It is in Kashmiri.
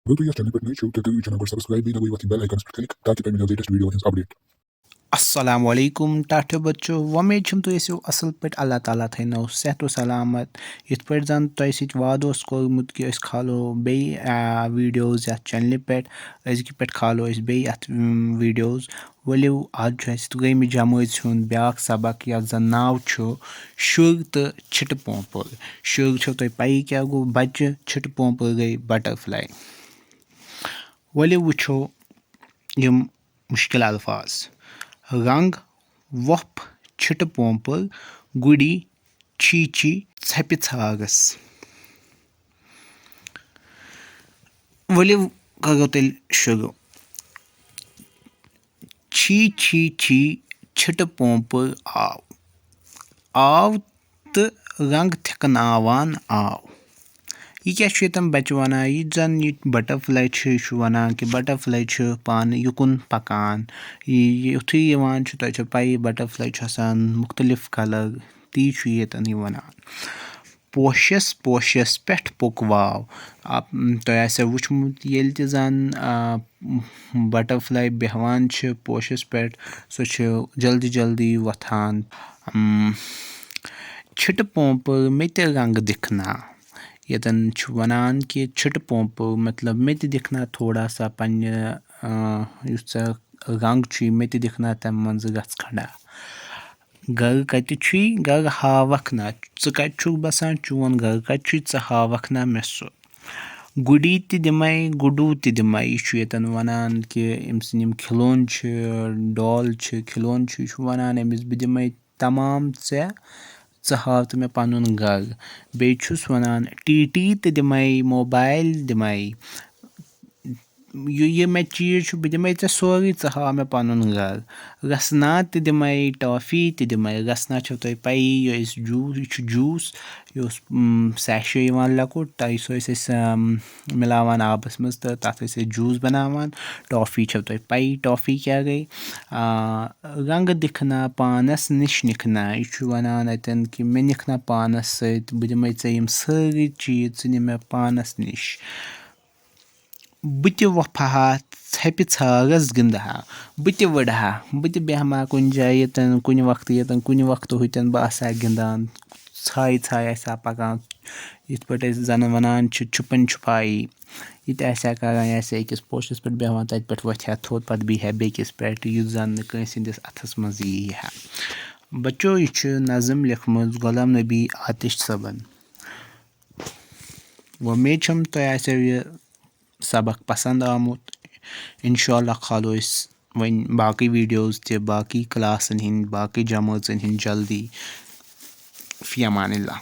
اگر تُہۍ یتھ چینلہِ پٮ۪ٹھ نٔے چھِو تُہۍ کٔرِو چینل گۄڈٕ سبسکرایب بیٚیہِ دبٲیِو اَتھ بیل آیکَنس پٮ۪ٹھ کلِک تاکہِ تۄہہِ مِلیو لیٹیسٹ ویٖڈیو ہٕنٛز اپڈیٹ السلام علیکم ٹاٹھیو بچو وۄمید چھُم تُہۍ ٲسِو اَصٕل پٲٹھۍ اللہ تعالیٰ تھٲینو صحت و سلامت یِتھ پٲٹھۍ زَن تۄہہِ سۭتۍ وعدٕ اوس کوٚرمُت کہِ أسۍ کھالو بیٚیہِ ویٖڈیوز یَتھ چَنلہِ پٮ۪ٹھ أزکہِ پٮ۪ٹھ کھالو أسۍ بیٚیہِ اَتھ ویٖڈیوز ؤلِو آز چھُ اَسہِ 2مہِ جمٲژ ہُنٛد بیٛاکھ سبق یَتھ زَن ناو چھُ شُر تہٕ چھِٹہٕ پونٛپُر شُر چھو تۄہہِ پَیی کیٛاہ گوٚو بَچہِ چھِٹہٕ پونٛپُر گٔے بَٹَرفٕلاے ؤلِو وٕچھو یِم مُشکِل الفاظ رنٛگ وۄپھ چھِٹہٕ پونٛپُر گُڑی چھیٖچی ژھَپہِ ژھاگَس ؤلِو کَرو تیٚلہِ شروٗع چھی چھی چھی چھِٹہٕ پونٛپُر آو تہٕ رنٛگ تھٮ۪کناوان آو یہِ کیٛاہ چھُ ییٚتٮ۪ن بَچہِ وَنان یہِ زَن یہِ بَٹَرفٕلاے چھُ یہِ چھُ وَنان کہِ بَٹَرفٕلاے چھُ پانہٕ یُکُن پَکان یُتھُے یِوان چھُ تۄہہِ چھو پَیی بَٹَرفٕلاے چھُ آسان مُختلِف کَلَر تی چھُ ییٚتٮ۪ن یہِ وَنان پوشَس پوشَس پٮ۪ٹھ پوٚک واو تۄہہِ آسیو وٕچھمُت ییٚلہِ تہِ زَن بَٹَرفٕلاے بیٚہوان چھِ پوشَس پٮ۪ٹھ سۄ چھِ جلدی جلدی وۄتھان چھِٹہٕ پونٛپُر مےٚ تہِ رنٛگ دِکھنا ییٚتٮ۪ن چھُ وَنان کہِ چھِٹہٕ پونٛپُر مطلب مےٚ تہِ دِکھنا تھوڑا سا پنٛنہِ یُس ژےٚ رنٛگ چھُے مےٚ تہِ دِکھنا تَمہِ منٛزٕ گژھ کھڑا گَرٕ کَتہِ چھُے گَرٕ ہاوکھ نا ژٕ کَتہِ چھُکھ بَسان چون گَرٕ کَتہِ چھُے ژٕ ہاوکھ نا مےٚ سُہ گُڈی تہِ دِمَے گُڈوٗ تہِ دِمَے یہِ چھُ ییٚتٮ۪ن وَنان کہِ أمۍ سٕنٛدۍ یِم کھِلون چھِ ڈال چھِ کھِلون چھُ یہِ چھُ وَنان أمِس بہٕ دِمَے تمام ژےٚ ژٕ ہاو تہٕ مےٚ پَنُن گَرٕ بیٚیہِ چھُس وَنان ٹی ٹی تہِ دِمَے موبایل دِمَے یہِ مےٚ چیٖز چھُ بہٕ دِمَے ژےٚ سورُے ژٕ ہاو مےٚ پَنُن گَرٕ رَسنا تہِ دِمَے ٹافی تہِ دِمَے رَسنا چھو تۄہہِ پَیی یہِ أسۍ یہِ چھُ جوٗس یہِ اوس سیشے یِوان لۄکُٹ سُہ ٲسۍ أسۍ مِلاوان آبَس منٛز تہٕ تَتھ ٲسۍ أسۍ جوٗس بَناوان ٹافی چھو تۄہہِ پَیی ٹافی کیٛاہ گٔے رنٛگہٕ دِکھنا پانَس نِش نِکھنا یہِ چھُ وَنان اَتٮ۪ن کہِ مےٚ نِکھنا پانَس سۭتۍ بہٕ دِمَے ژےٚ یِم سٲری چیٖز ژٕ نہِ مےٚ پانَس نِش بہٕ تہِ وۄپھٕ ہا ژھَپہِ ژھاگَس گِنٛدٕ ہا بہٕ تہِ وٕڑٕ ہا بہٕ تہِ بیٚہمہٕ ہا کُنہِ جایہِ ییٚتٮ۪ن کُنہِ وقتہٕ ہُتٮ۪ن بہٕ آسہٕ ہا گِنٛدان ژھایہِ ژھایہِ آسہِ ہا پَکان یِتھ پٲٹھۍ أسۍ زَنہٕ وَنان چھِ چھُپَن چھُپایی یہِ تہِ آسہِ ہا کَران یہِ آسہِ ہا أکِس پوشَس پٮ۪ٹھ بیٚہوان تَتہِ پٮ۪ٹھ وۄتھِ ہا تھوٚد پَتہٕ بیٚیہِ ہا بیٚکِس پٮ۪ٹھ یُس زَن نہٕ کٲنٛسہِ ہِنٛدِس اَتھَس منٛز یی ہا بَچو یہِ چھُ نظم لیٚکھمٕژ غلام نبی آتِش صٲبَن وۄمید چھَم تۄہہِ آسیو یہِ سبق پَسنٛد آمُت اِنشاء اللہ کھالو أسۍ وۄنۍ باقٕے ویٖڈیوز تہِ باقٕے کٕلاسَن ہِنٛدۍ باقٕے جمٲژَن ہِنٛدۍ جلدی فی امان اللہ